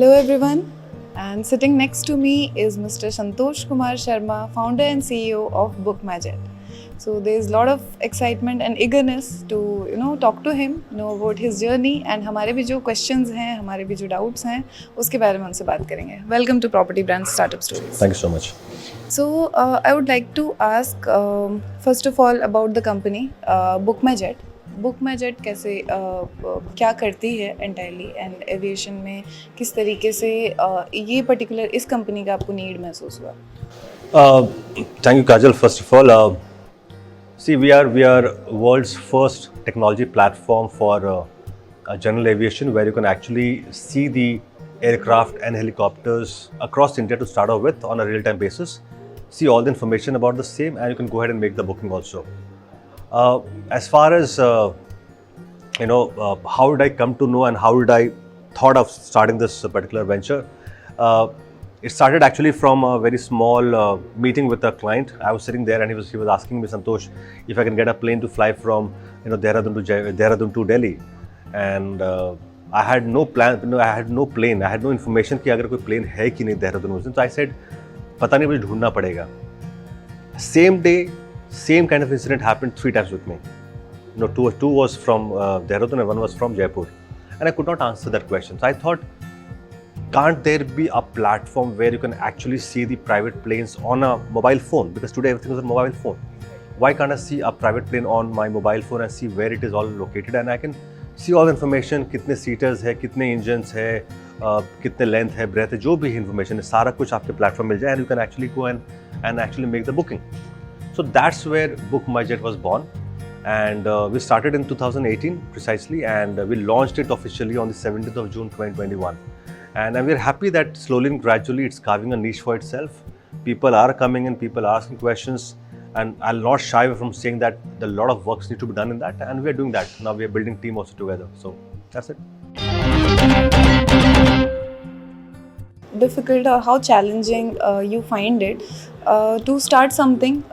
Hello everyone, and sitting next to me is Mr. Santosh Kumar Sharma, founder and CEO of BookMyJet. So there's a lot of excitement and eagerness to talk to him, know about his journey, and हमारे भी जो questions हैं, हमारे भी जो doubts हैं, उसके बारे में उनसे बात करेंगे. Welcome to Property Brand Startup Stories. Thank you so much. So I would like to ask first of all about the company BookMyJet. BookMyJet कैसे क्या करती है entirely and aviation में किस तरीके से ये particular इस कंपनी का आपको need महसूस हुआ? Thank you, Kajal. First of all, see, we are world's first technology platform for general aviation, where you can actually see the aircraft and helicopters across India to start off with on a real-time basis. See all the information about the same, and you can go ahead and make the booking also. As far as how did I come to know and how did I thought of starting this particular venture? It started actually from a very small meeting with a client. I was sitting there and he was asking me, Santosh, if I can get a plane to fly from Dehradun to Delhi, and I had no plan. I had no plane. I had no information कि अगर कोई plane है कि नहीं देहरादून उस दिन. So I said, पता नहीं मुझे ढूंढना पड़ेगा. Same day, same kind of incident happened 3 times with me. Two was from Dehradun and one was from Jaipur, and I could not answer that question. So I thought, can't there be a platform where you can actually see the private planes on a mobile phone? Because today everything is on mobile phone. Why can't I see a private plane on my mobile phone and see where it is all located, and I can see all the information, कितने seaters है, कितने engines है, कितने length है, breadth है, जो भी information है, सारा कुछ आपके platform मिल जाए, and you can actually go and actually make the booking. So that's where BookMyJet was born, and we started in 2018 precisely, and we launched it officially on the 17th of June 2021. And we're happy that slowly and gradually it's carving a niche for itself. People are coming in, people are asking questions, and I'll not shy away from saying that a lot of works need to be done in that, and we're doing that. Now we're building team also together. So that's it. Difficult or how challenging you find it to start something.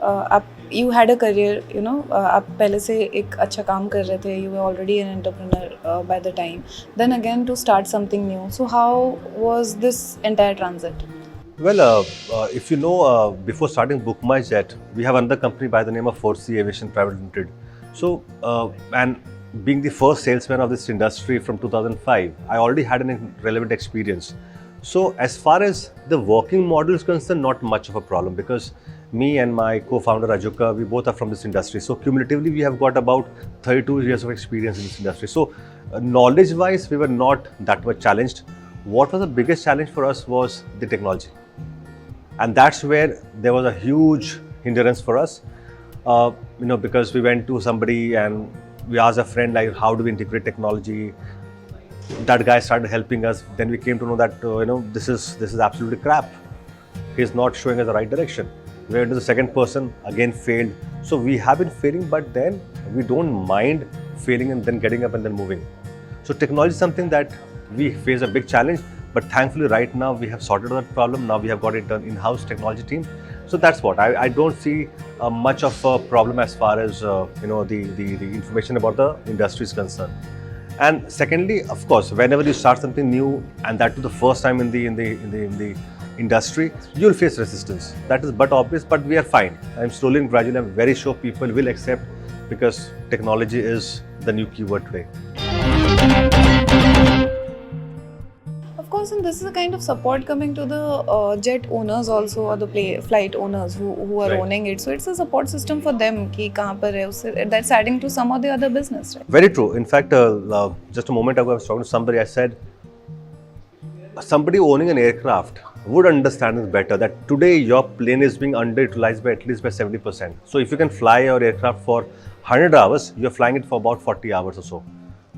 You had a career, आप पहले से एक अच्छा काम कर रहे थे. You were already an entrepreneur by the time. Then again to start something new. So how was this entire transit? Well, if you know, before starting BookMyJet, we have another company by the name of 4C Aviation Private Limited. So, and being the first salesman of this industry from 2005, I already had an relevant experience. So, as far as the working model is concerned, not much of a problem, because me and my co-founder Ajuka, we both are from this industry. So, cumulatively, we have got about 32 years of experience in this industry. So, knowledge-wise, we were not that much challenged. What was the biggest challenge for us was the technology. And that's where there was a huge hindrance for us, because we went to somebody and we asked a friend, like, how do we integrate technology? That guy started helping us. Then we came to know that, this is absolutely crap. He's not showing us the right direction. We went to the second person, again failed. So we have been failing, but then we don't mind failing and then getting up and then moving. So technology is something that we face a big challenge. But thankfully, right now we have sorted that problem. Now we have got it done in-house technology team. So that's what I don't see much of a problem as far as the information about the industry is concerned. And secondly, of course, whenever you start something new, and that to the first time in the industry, you'll face resistance. That is but obvious, but we are fine. I'm slowly and gradually, I'm very sure people will accept, because technology is the new keyword today. Of course, and this is a kind of support coming to the jet owners also, or the flight owners who are Right. owning it. So it's a support system for them कि कहाँ पर है उससे, that's adding to some of the other business, right? Very true. In fact, just a moment ago, I was talking to somebody. I said, somebody owning an aircraft would understand this better, that today your plane is being underutilized by at least by 70%. So if you can fly your aircraft for 100 hours, you're flying it for about 40 hours or so.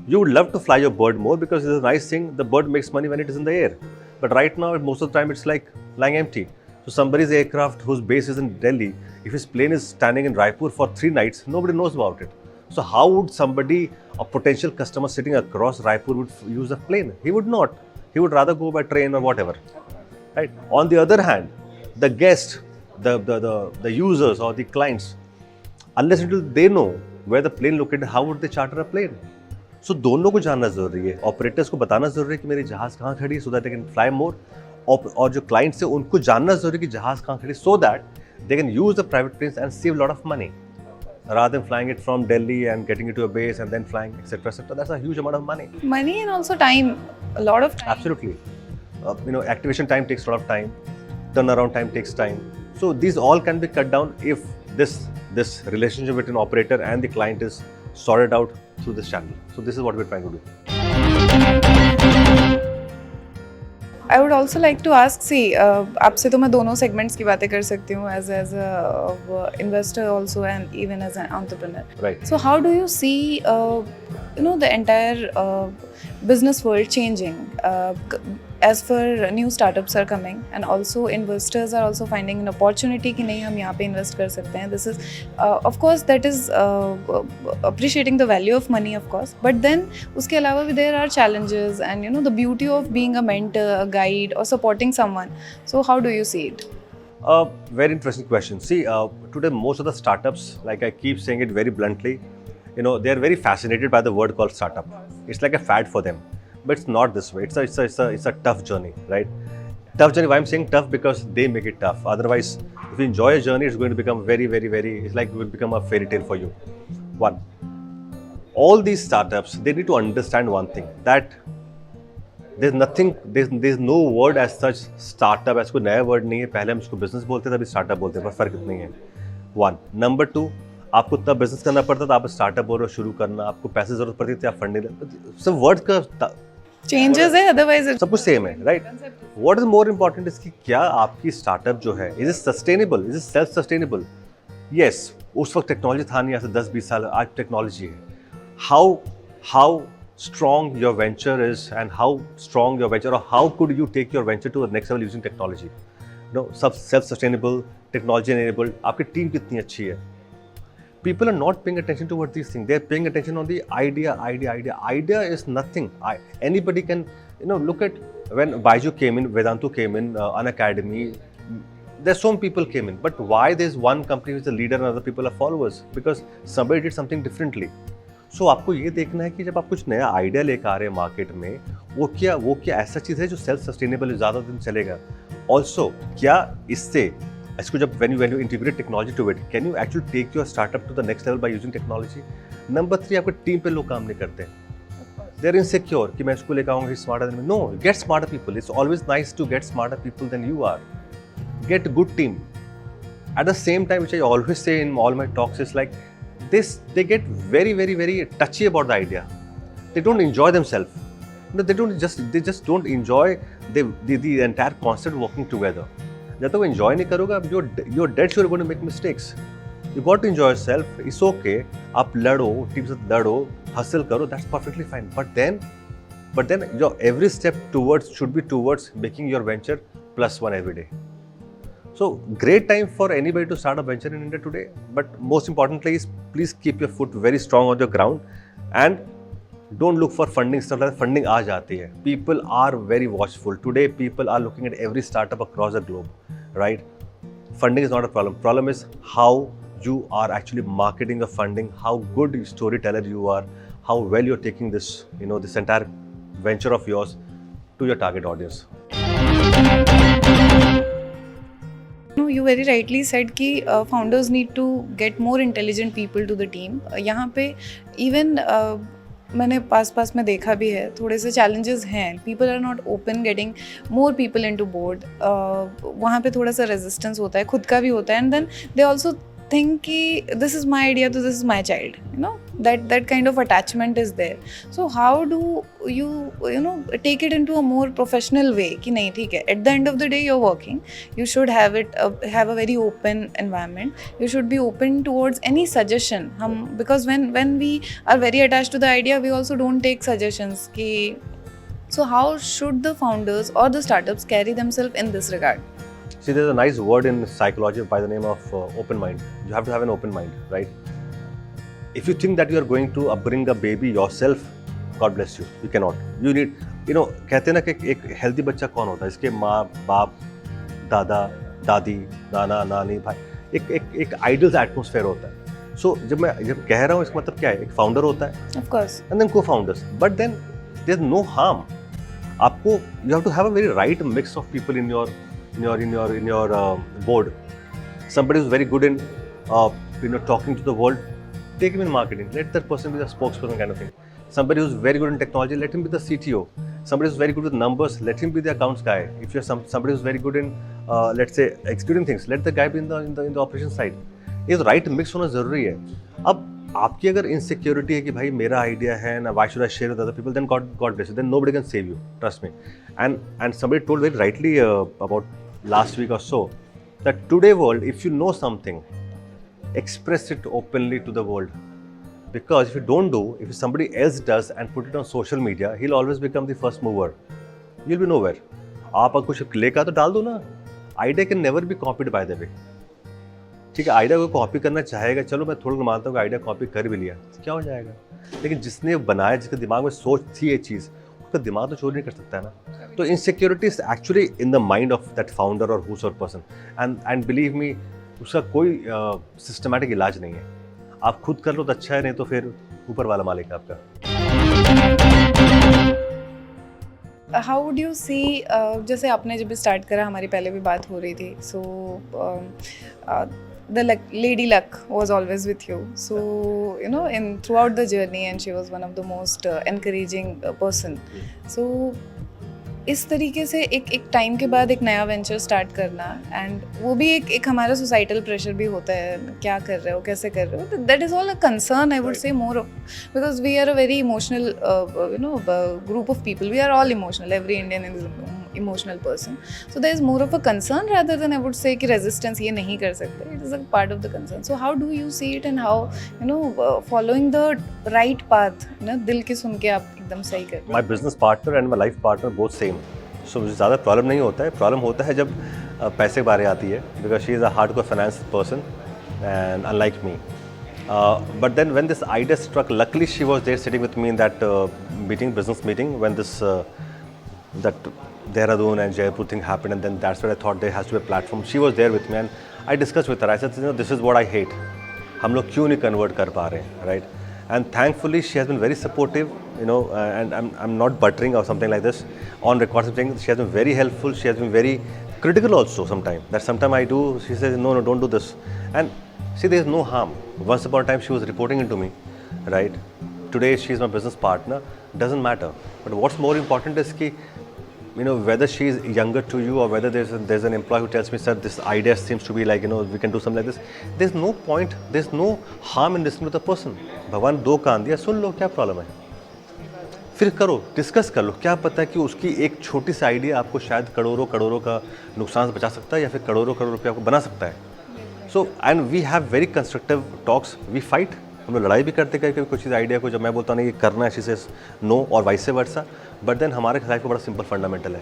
You would love to fly your bird more, because it's a nice thing. The bird makes money when it is in the air. But right now, most of the time, it's like lying empty. So somebody's aircraft whose base is in Delhi, if his plane is standing in Raipur for 3 nights, nobody knows about it. So how would somebody, a potential customer sitting across Raipur, would use a plane? He would not. He would rather go by train or whatever. Right? On the other hand, the guest, the users or the clients, unless until they know where the plane located, how would they charter a plane? सो दोनों को जानना ज़रूरी है, operators को बताना ज़रूरी है कि मेरी जहाज़ कहाँ खड़ी है, so that they can fly मोर, और जो क्लाइंट्स है उनको जानना ज़रूरी है कि जहाज़ कहाँ खड़ी है, so that they can use the private planes and save lot of money rather than flying it from Delhi and getting it to a base and then flying, etc., etc. That's a huge amount of money. Money and also time, a lot of time. Absolutely. Activation time takes a lot of time, turnaround time takes time. So these all can be cut down if this relationship between operator and the client is sorted out through this channel. So this is what we're trying to do. I would also like to ask, see, आपसे तो मैं दोनों segments की बातें कर सकती हूँ as a investor also and even as an entrepreneur. Right. So how do you see, the entire business world changing as for new startups are coming and also investors are also finding an opportunity कि नहीं हम यहाँ पे invest कर सकते हैं. This is of course that is appreciating the value of money of course, but then उसके अलावा भी there are challenges and the beauty of being a mentor, a guide or supporting someone. So how do you see it? Very interesting question. See, today most of the startups, like I keep saying it very bluntly, they are very fascinated by the word called startup. It's like a fad for them, but it's not this way. It's a tough journey, right? Tough journey. Why I'm saying tough? Because they make it tough. Otherwise, if you enjoy a journey, it's going to become very, very, very. It's like it will become a fairy tale for you. One, all these startups, they need to understand one thing, that there's no word as such startup. ऐसा कोई नया word नहीं है. पहले हम इसको business बोलते थे, अभी startup बोलते हैं, पर फर्क इतना ही है. One. Number two, आपको तब बिजनेस करना पड़ता था, आप स्टार्टअप बोल रहे हो शुरू करना, आपको पैसे जरूरत पड़ती थी, आप फंडिंग, सब वर्ड का चेंजेस है, अदरवाइज सब कुछ सेम है, right? What is more important is कि क्या आपकी स्टार्टअप जो है is it sustainable, is it self sustainable? Yes, उस वक्त टेक्नोलॉजी था नहीं, आज से 10-20 साल आज टेक्नोलॉजी है. How strong your venture is and how strong your venture, or how could you take your venture to the next level using technology? सब self sustainable, technology enabled, आपकी टीम कितनी अच्छी है. People are not paying attention towards these things. They are paying attention on the idea. Idea is nothing. Anybody can, look at when Baiju came in, Vedantu came in, an academy. There's so many people came in. But why there's one company which is the leader and other people are followers? Because somebody did something differently. So आपको ये देखना है कि जब आप कुछ नया idea लेकर आ रहे हैं मार्केट में, वो क्या ऐसा चीज़ है जो सेल्फ सस्टेनेबल ज़्यादा दिन चलेगा. ऑल्सो क्या इससे इसको जब when you integrate technology to it, can you actually take your startup to the next level by using technology? Number 3, आपके टीम पे लोग काम नहीं करते हैं. They are insecure कि मैं इसको लेकर आऊँगा smarter than me. No, get smarter people. It's always nice to get smarter people than you are. Get a good team. At the same time, which I always say in all my talks, is like this: they get very, very, very touchy about the idea. They don't enjoy themselves. They just don't enjoy the entire concept working together. जब तक वो enjoy नहीं करोगे, you're dead sure you're going to make mistakes. You got to enjoy yourself. It's okay. आप लड़ो, team से लड़ो, hustle करो. That's perfectly fine. But then your every step should be towards making your venture +1 every day. So great time for anybody to start a venture in India today. But most importantly is please keep your foot very strong on the ground and don't look for funding stuff like funding aa jati hai. People are very watchful today. People are looking at every startup across the globe, right? Funding is not a problem. Problem is how you are actually marketing the funding, how good storyteller you are, how well you're taking this, this entire venture of yours to your target audience. You very rightly said कि founders need to get more intelligent people to the team. यहाँ पे even मैंने पास में देखा भी है, थोड़े से challenges हैं. People are not open getting more people into board. वहाँ पे थोड़ा सा resistance होता है, खुद का भी होता है, and then they also think कि this is my idea, so this is my child. That kind of attachment is there. So how do you take it into a more professional way कि नहीं ठीक है, at the end of the day you're working, you should have a very open environment. You should be open towards any suggestion. Because when we are very attached to the idea, we also don't take suggestions कि. So how should the founders or the startups carry themselves in this regard? See, there's a nice word in psychology by the name of open mind. You have to have an open mind, right? If you think that you are going to bring a baby yourself, God bless you. You cannot. You need, कहते हैं ना कि एक healthy बच्चा कौन होता है? इसके माँ, बाप, दादा, दादी, नाना, नानी, भाई, एक ideal atmosphere होता है. सो जब कह रहा हूँ इसका मतलब क्या है, एक फाउंडर होता है Of course. And then co founders, but then there is no harm. आपको you have to have a very right mix of people in your board. Somebody who's very good in talking to the world, take him in marketing. Let that person be the spokesperson kind of thing. Somebody who's very good in technology, let him be the CTO. Somebody who's very good with numbers, let him be the accounts guy. If you're somebody who's very good in let's say executing things, let the guy be in the operations side. ये तो right mix होना जरूरी है. अब आपकी अगर insecurity है कि भाई मेरा आइडिया है ना, why should I share with other people, then God bless you, then nobody can save you, trust me. And somebody told very rightly about last week or so that today world, if you know something, express it openly to the world, because if you don't do, if somebody else does and put it on social media, he'll always become the first mover. You'll be nowhere. आप अगर कुछ लेकर तो डाल दो ना. Idea can never be copied by the way. ठीक है, आइडिया को कॉपी करना चाहेगा, चलो मैं थोड़ा मानता हूँ कि आइडिया कॉपी कर भी लिया, क्या हो जाएगा. लेकिन जिसने बनाया, जिसके दिमाग में सोच थी ये चीज़, उसका दिमाग तो चोरी नहीं कर सकता है ना. तो insecurity is actually in the mind of that founder और हूसर पर्सन. एंड बिलीव मी, उसका कोई सिस्टमैटिक इलाज नहीं है. आप खुद कर लो तो अच्छा है, नहीं तो फिर ऊपर वाला मालिक है आपका. How would you see, जैसे आपने जब स्टार्ट करा, हमारी पहले भी बात हो रही थी, सो the lady luck was always with you, so in throughout the journey, and she was one of the most encouraging person. So इस तरीके से एक टाइम के बाद एक नया वेंचर स्टार्ट करना, एंड वो भी एक हमारा सोसाइटल प्रेशर भी होता है, क्या कर रहे हो, कैसे कर रहे हो, that is all a concern, I would say more of, because we are a very emotional group of people, we are all emotional, every Indian is emotional person, so there is more of a concern rather than I would say कि resistance ये नहीं कर सकते. It is a part of the concern. So how do you see it, and how following the right path, दिल की सुन के आप एकदम सही कर. My business partner and my life partner both same. So मुझे ज़्यादा प्रॉब्लम नहीं होता है. प्रॉब्लम होता है जब पैसे के बारे आती है, because she is a hardcore finance person and unlike me. But then when this idea struck, luckily she was there sitting with me in that business meeting, when this that Dehradun and Jaipur thing happened, and then that's where I thought there has to be a platform. She was there with me and I discussed with her. I said, this is what I hate. हम लोग क्यों नहीं convert कर पा रहे हैं, right? And thankfully she has been very supportive, and I'm not buttering or something like this on record something. She has been very helpful. She has been very critical also sometimes. That sometimes I do, she says, no, don't do this. And see, there is no harm. Once upon a time she was reporting into me, right? Today she is my business partner. Doesn't matter. But what's more important is कि whether she is younger to you or whether there's an employee who tells me, sir, this idea seems to be like, we can do something like this. There's no point, there's no harm in listening to the person. भगवान दो कान दिया, सुन लो, क्या problem है, फिर करो, discuss कर लो. क्या पता है कि उसकी एक छोटी सी आइडिया आपको शायद करोड़ों का नुकसान से बचा सकता है, या फिर करोड़ों रुपये आपको बना सकता है. So and we have very constructive talks, we fight. हम लोग लड़ाई भी करते हैं कभी कुछ चीज़ आइडिया को, जब मैं बोलता हूँ नहीं ये करना है, शी सेज नो, और वाइस वर्सा. बट देन हमारे लाइफ को बड़ा सिंपल फंडामेंटल है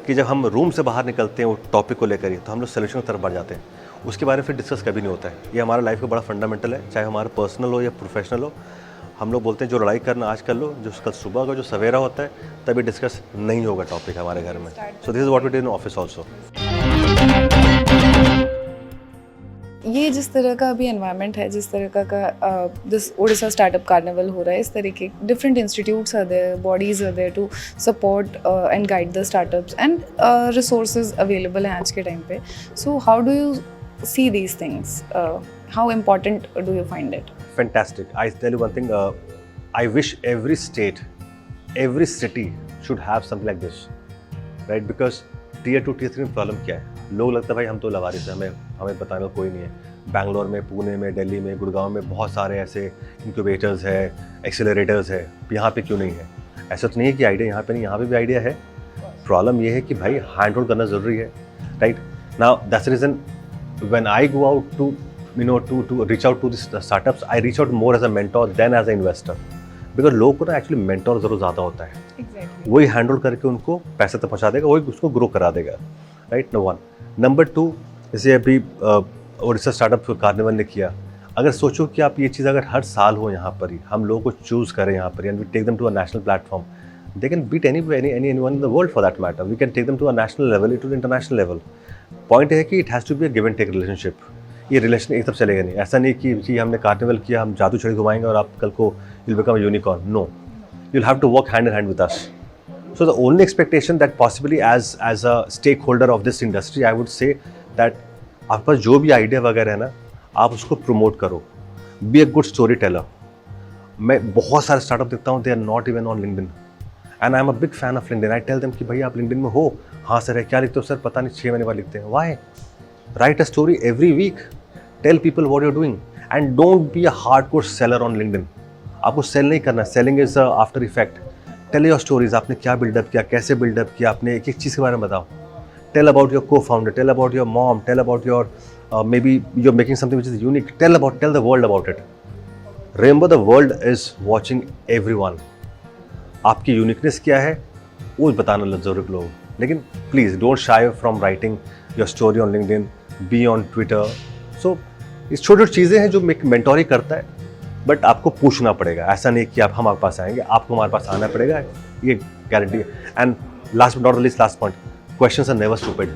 कि जब हम रूम से बाहर निकलते हैं वो टॉपिक को लेकर ही, तो हम लोग सोल्यूशन की तरफ बढ़ जाते हैं. उसके बारे में फिर डिस्कस कभी नहीं होता है. ये हमारा लाइफ का बड़ा फंडामेंटल है, चाहे हमारा पर्सनल हो या प्रोफेशनल हो. हम लोग बोलते हैं जो लड़ाई करना आज कर लो, जो कल सुबह का जो सवेरा होता है तभी डिस्कस नहीं होगा टॉपिक हमारे घर में. So this is what we do in office also. ये जिस तरह का अभी एनवायरनमेंट है, जिस तरह का दिस ओडिशा स्टार्टअप कार्निवल हो रहा है, इस तरीके different institutes are there, bodies are there to support and guide the startups, and resources available हैं आज के टाइम पे. So how do you see these things, how important do you find it? Fantastic. I tell you one thing, I wish every state, every city should have something like this, right? Because tier 2, tier 3 में problem क्या है? लोग लगता है भाई हम तो लवारिस हैं, हमें बताने को कोई नहीं है. बैंगलोर में, पुणे में, दिल्ली में, गुड़गांव में बहुत सारे ऐसे इंक्यूबेटर्स है, एक्सेलरेटर्स है. यहाँ पे क्यों नहीं है? ऐसा तो नहीं है कि आइडिया यहाँ पे नहीं, यहाँ पे भी आइडिया है. प्रॉब्लम ये है कि भाई हैंड होल्ड करना ज़रूरी है, right? Now that's the reason when I go out to to reach out to the startups, I reach out more as a mentor than as an investor, because लोगों को ना एक्चुअली मेंटोर ज़रूर ज़्यादा होता है. Exactly. वही handle करके उनको पैसे तक पहुँचा देगा, वही उसको ग्रो करा देगा, राइट? नंबर 1. नंबर 2, जैसे अभी ओडिशा स्टार्टअप कार्निवल ने किया. अगर सोचो कि आप ये चीज़ अगर हर साल हो यहाँ पर ही, हम लोगों को चूज़ करें यहाँ पर, and we take them to a national platform, they can beat anyone in the world for that matter. We can take them to a national level, to the international level. Point है कि it has to be a give and take relationship. ये relation एक तरफ चलेगा नहीं। ऐसा नहीं कि हमने कार्निवल किया, हम जादू छड़ी घुमाएंगे और आप कल को you'll become a unicorn. No, you'll have to work hand in hand with us. So the only expectation that possibly as a stakeholder of this industry, I would say that आपके पास जो भी आइडिया वगैरह है ना, आप उसको promote करो. Be a good storyteller. मैं बहुत सारे स्टार्टअप देखता हूँ, they are not even on LinkedIn. And I'm a big fan of LinkedIn. I tell them कि भाई आप LinkedIn में हो, हाँ सर है, क्या लिखते हो सर, पता नहीं 6 महीने बाद लिखते हैं. Why? Write a story every week. Tell people what you're doing. And don't be a hardcore seller on LinkedIn. आपको सेल नहीं करना, selling is after effect. Tell your stories, आपने क्या बिल्डअप किया, कैसे बिल्डअप किया, आपने एक एक चीज़ के बारे में बताओ. Tell about your co founder, tell about your mom, tell about your maybe you're making something which is unique. Tell the world about it. Remember the world is watching everyone. आपकी uniqueness क्या है वो बताना जरूर लोग. लेकिन please don't shy from writing your story on LinkedIn, be on Twitter. So इस छोटी छोटी चीज़ें हैं जो मेंटोरी करता है, बट आपको पूछना पड़ेगा. ऐसा नहीं कि आप हमारे पास आएंगे, आपको हमारे पास आना पड़ेगा, ये गारंटी है. And last but not the least, last point, questions are never stupid,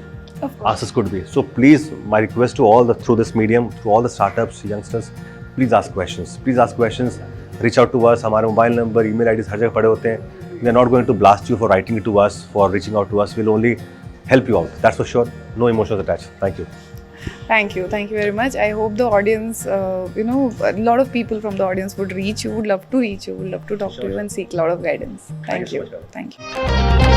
answers could be. So please my request to all the through this medium, to all the startups, youngsters, please ask questions, reach out to us. हमारे mobile number, email IDs हर जगह पड़े होते हैं. We are not going to blast you for writing to us, for reaching out to us. Will only help you out. That's for sure. No emotions attached. Thank you. Thank you very much. I hope the audience, a lot of people from the audience would reach you, would love to reach you, would love to talk to you and seek a lot of guidance. Thank you. So much. Thank you.